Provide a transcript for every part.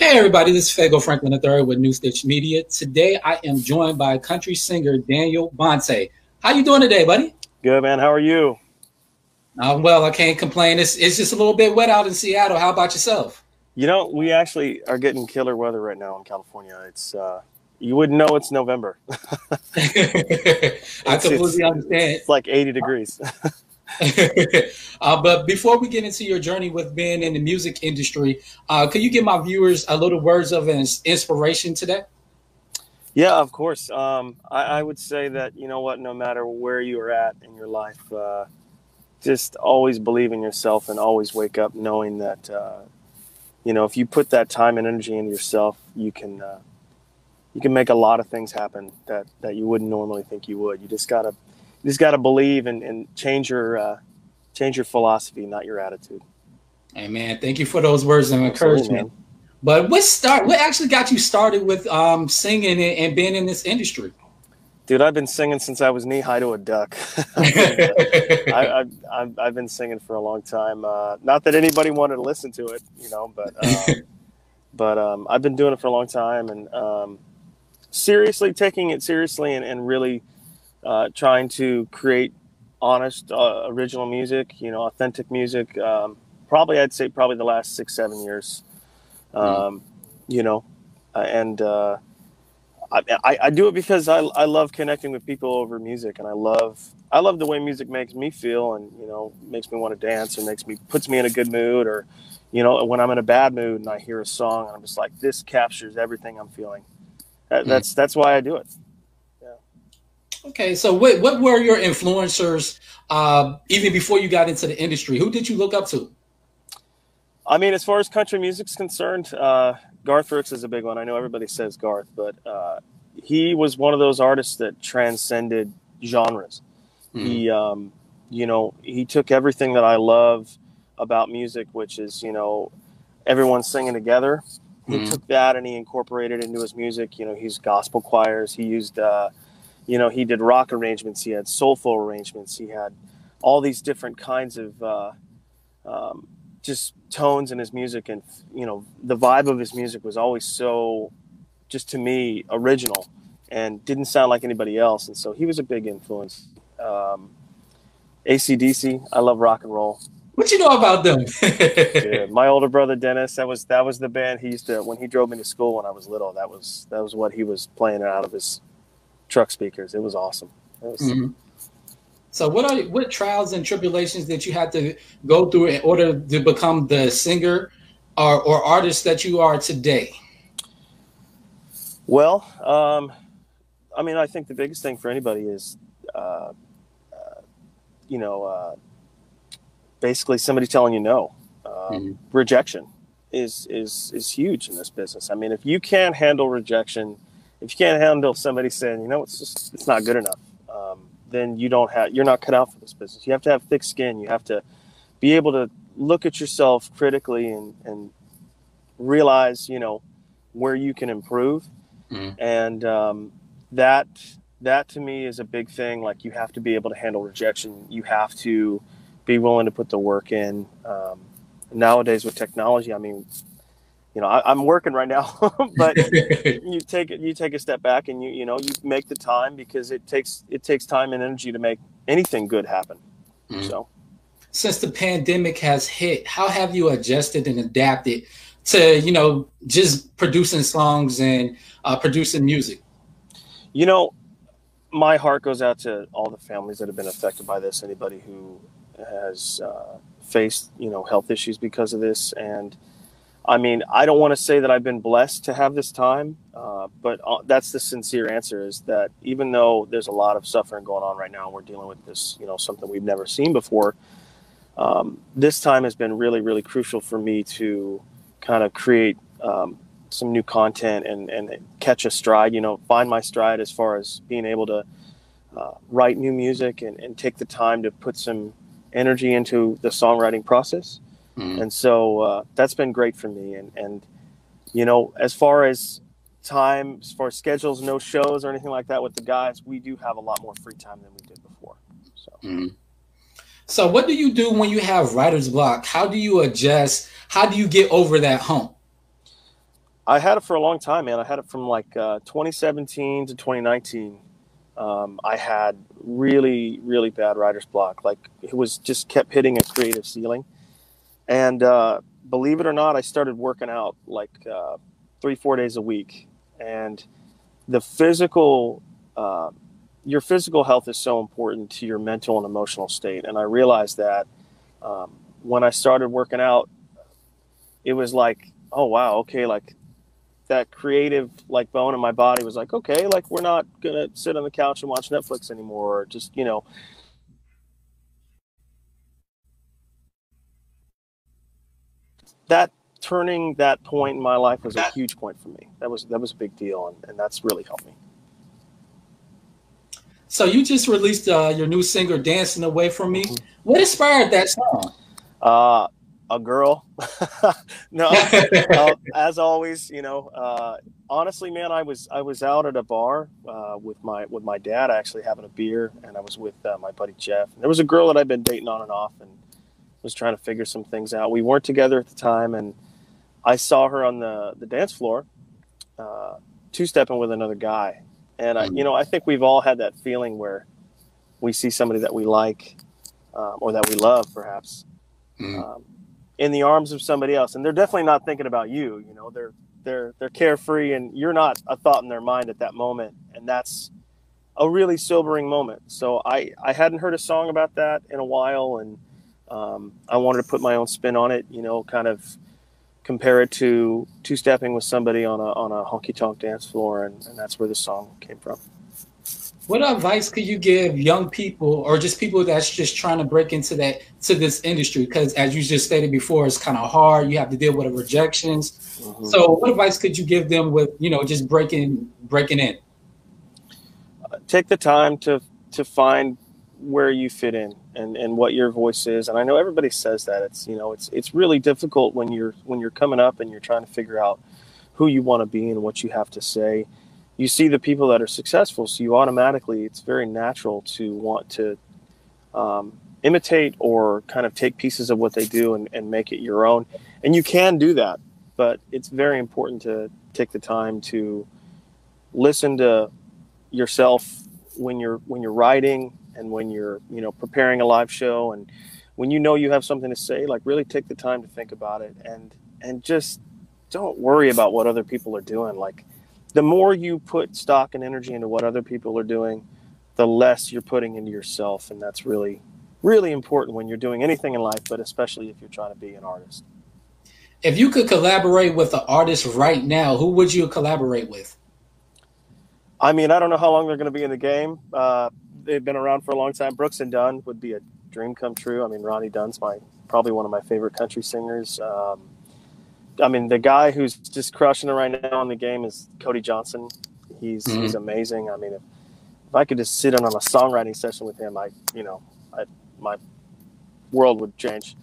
Hey everybody, this is Fago Franklin III with New Stitch Media. Today I am joined by country singer Daniel Bonte. How you doing today, buddy? Good, man. How are you? Well, I can't complain. It's just a little bit wet out in Seattle. How about yourself? You know, we actually are getting killer weather right now in California. It's you wouldn't know it's November. I It's completely understand. like 80 degrees. But before we get into your journey with being in the music industry, could you give my viewers a little words of inspiration today? Yeah, of course. I would say that, you know what, no matter where you are at in your life, just always believe in yourself and always wake up knowing that, you know, if you put that time and energy into yourself, you can make a lot of things happen that you wouldn't normally think you would. You just gotta believe and change your philosophy, not your attitude. Hey man, thank you for those words of Absolutely, encouragement. man. But what actually got you started with singing and being in this industry? Dude, I've been singing since I was knee high to a duck. I mean, I've been singing for a long time. Not that anybody wanted to listen to it, you know, but I've been doing it for a long time and seriously taking it seriously and really trying to create honest, original music, you know, authentic music. I'd say probably the last 6, 7 years. Um, you know, and I do it because I love connecting with people over music, and I love the way music makes me feel, and you know, makes me want to dance, or puts me in a good mood, or you know, when I'm in a bad mood and I hear a song, and I'm just like, this captures everything I'm feeling. That's why I do it. Yeah. Okay, so what were your influencers even before you got into the industry? Who did you look up to? I mean, as far as country music's concerned, Garth Brooks is a big one. I know everybody says Garth, but he was one of those artists that transcended genres. Mm-hmm. He, you know, he took everything that I love about music, which is, you know, everyone singing together. He Mm-hmm. took that and he incorporated it into his music. You know, he used gospel choirs. He used, you know, he did rock arrangements. He had soulful arrangements. He had all these different kinds of just tones in his music, and you know, the vibe of his music was always so, just to me, original and didn't sound like anybody else. And so he was a big influence. AC/DC, I love rock and roll. What you know about them? Yeah, my older brother Dennis, that was the band he used to, when he drove me to school when I was little. That was what he was playing out of his truck speakers. It was awesome. Mhm. So what trials and tribulations that you had to go through in order to become the singer or artist that you are today? Well, I mean, I think the biggest thing for anybody is, uh, you know, basically somebody telling you no. Mm-hmm. Rejection is huge in this business. I mean, if you can't handle rejection, if you can't handle somebody saying, you know, it's not good enough, then you're not cut out for this business. You have to have thick skin. You have to be able to look at yourself critically and realize, you know, where you can improve. Mm-hmm. And that to me is a big thing. Like, you have to be able to handle rejection. You have to be willing to put the work in. Nowadays with technology, I mean, you know, I'm working right now, but you take a step back and you know, you make the time, because it takes time and energy to make anything good happen. Mm-hmm. So, Since the pandemic has hit, how have you adjusted and adapted to, you know, just producing songs and producing music? you know, my heart goes out to all the families that have been affected by this. Anybody who has faced, you know, health issues because of this. And I mean, I don't want to say that I've been blessed to have this time, but that's the sincere answer, is that even though there's a lot of suffering going on right now, and we're dealing with this, you know, something we've never seen before, this time has been really, really crucial for me to kind of create some new content and catch a stride, you know, find my stride as far as being able to write new music and take the time to put some energy into the songwriting process. Mm-hmm. And so that's been great for me. And, you know, as far as time, as far as schedules, no shows or anything like that with the guys, we do have a lot more free time than we did before. So, Mm-hmm. So what do you do when you have writer's block? How do you adjust? How do you get over that hump? I had it for a long time, man. I had it from like 2017 to 2019. I had really, really bad writer's block. Like it was just kept hitting a creative ceiling. And believe it or not, I started working out like 3, 4 days a week. And the physical, your physical health is so important to your mental and emotional state. And I realized that when I started working out, it was like, oh, wow, okay, like that creative like bone in my body was like, okay, like we're not gonna sit on the couch and watch Netflix anymore, or just that turning that point in my life was a huge point for me. That was a big deal, and that's really helped me. So you just released your new singer, "Dancing Away from Me." Mm-hmm. What inspired that song? Uh, a girl. No, as always, honestly, man, I was out at a bar with my dad, actually having a beer, and I was with my buddy Jeff. And there was a girl that I'd been dating on and off, and was trying to figure some things out. We weren't together at the time, and I saw her on the dance floor, two-stepping with another guy. And I think we've all had that feeling where we see somebody that we like, or that we love, perhaps, um, in the arms of somebody else, and they're definitely not thinking about you. They're carefree, and you're not a thought in their mind at that moment, and that's a really sobering moment. So I hadn't heard a song about that in a while, and I wanted to put my own spin on it. Kind of compare it to two-stepping with somebody on a honky-tonk dance floor, and that's where the song came from. What advice could you give young people, or just people that's just trying to break into this industry? Because as you just stated before, it's kind of hard. You have to deal with the rejections. Mm-hmm. So, what advice could you give them with just breaking in? Take the time to find where you fit in, and what your voice is. And I know everybody says that it's really difficult when you're coming up and you're trying to figure out who you want to be and what you have to say. You see the people that are successful, so you automatically, it's very natural to want to imitate or kind of take pieces of what they do and make it your own. And you can do that, but it's very important to take the time to listen to yourself when you're writing, and when you're preparing a live show, and when you have something to say. Like, really take the time to think about it, and just don't worry about what other people are doing. Like, the more you put stock and energy into what other people are doing, the less you're putting into yourself. And that's really, really important when you're doing anything in life, but especially if you're trying to be an artist. If you could collaborate with an artist right now, who would you collaborate with? I mean, I don't know how long they're going to be in the game. They've been around for a long time. Brooks and Dunn would be a dream come true. I mean, Ronnie Dunn's probably one of my favorite country singers. I mean, the guy who's just crushing it right now in the game is Cody Johnson. He's amazing. I mean, if I could just sit in on a songwriting session with him, my world would change.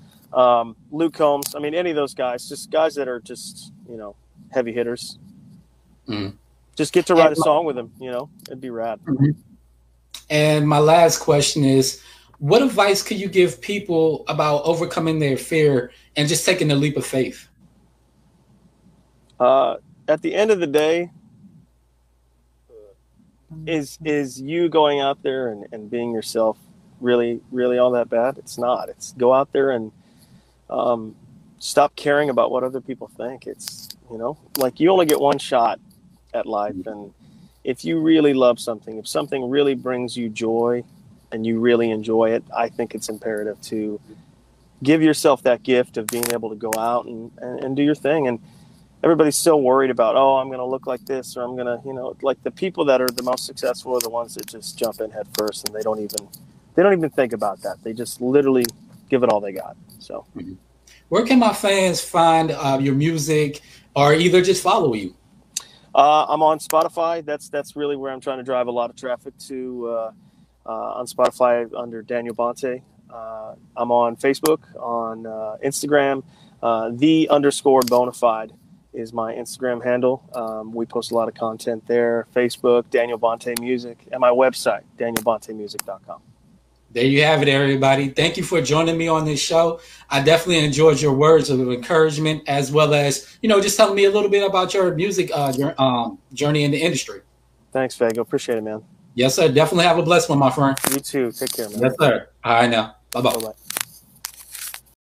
Luke Combs. I mean, any of those guys, just guys that are just heavy hitters. Just get to write a song with him. It'd be rad. And my last question is, what advice could you give people about overcoming their fear and just taking the leap of faith? At the end of the day, is you going out there and being yourself really, really all that bad? It's not. It's go out there and stop caring about what other people think. It's, like, you only get one shot at life. And if you really love something, if something really brings you joy and you really enjoy it, I think it's imperative to give yourself that gift of being able to go out and do your thing. And everybody's so worried about, oh, I'm going to look like this, or I'm going to, like, the people that are the most successful are the ones that just jump in head first, and they don't even think about that. They just literally give it all they got. So where can my fans find your music, or either just follow you? I'm on Spotify. That's really where I'm trying to drive a lot of traffic to, on Spotify under Daniel Bonte. I'm on Facebook, on Instagram. _bonafide is my Instagram handle. We post a lot of content there. Facebook, Daniel Bonte Music, and my website, danielbontemusic.com. There you have it, everybody. Thank you for joining me on this show. I definitely enjoyed your words of encouragement, as well as, just telling me a little bit about your music journey in the industry. Thanks, Fago. Appreciate it, man. Yes, sir. Definitely have a blessed one, my friend. You too. Take care, man. Yes, sir. All right, now. Bye-bye. Bye-bye.